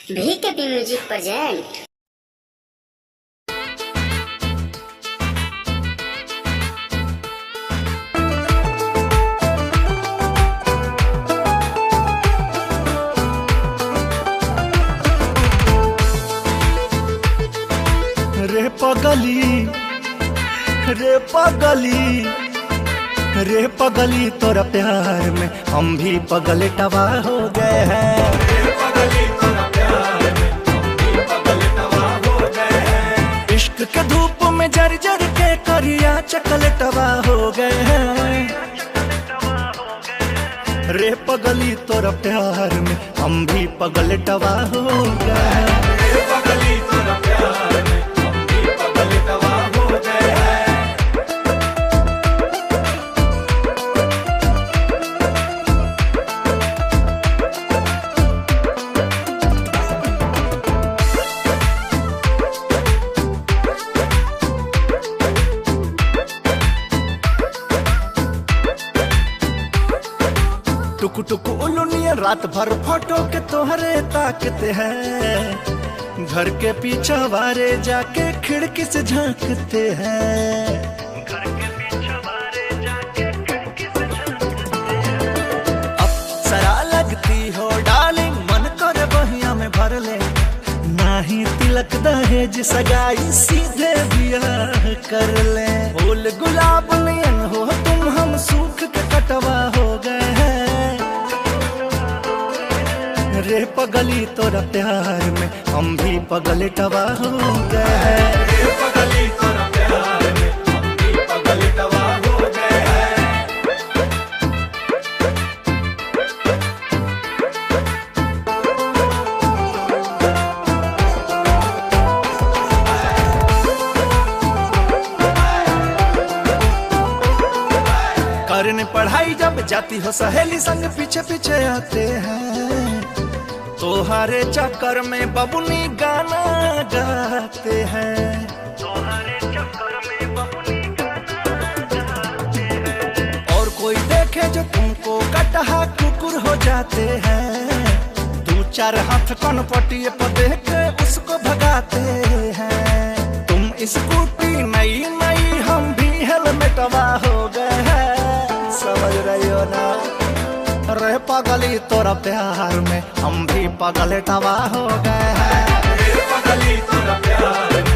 VKP music present. रे पगली रे पगली रे पगली तोरा प्यार में हम भी पगले टवा हो गए हैं। रे पगली तोरा प्यार में हम भी पगले टवा हो गए हैं। इश्क के धूप में जर जर के करिया चकले टवा हो गए हैं। रे पगली तोरा प्यार में हम भी पगले टवा हो गए हैं। रे पगली तोरा प्यार में टुक टुक उलुनिया रात भर फोटो के तोहरे ताकते हैं। घर के पीछे वारे जाके खिड़की से झांकते हैं। घर के पीछे वारे जाके खिड़की से झांकते हैं। अब सरा लगती हो डार्लिंग मन कर बहिया में भर ले। नाही तिलक दहेज सगाई सीधे ब्याह कर ले। फूल गुलाब नयन हो तुम हम सूख के कटवा हो गए हैं। रे पगली तोरा प्यार में हम भी पगले टवा हो गए हैं। रे पगली तोरा प्यार में हम भी पगले टवा हो गए हैं। करने पढ़ाई जब जाती हो सहेली संग पीछे पीछे आते हैं। तोहारे चक्कर में बबुनी गाना गाते हैं। तोहारे चक्कर में बबुनी गाना गाते हैं। और कोई देखे जो तुमको कटहा कुकुर हो जाते हैं। दो चार हाथ कौन पटिए पर देख के उसको भगाते हैं। तुम स्कूटी नई नई हम भी हेलमेटवा हो गए हैं। समझ रही हो ना। रे पगली तोरा प्यार में हम भी पगले टवा हो गए हैं। रे पगली तोरा प्यार में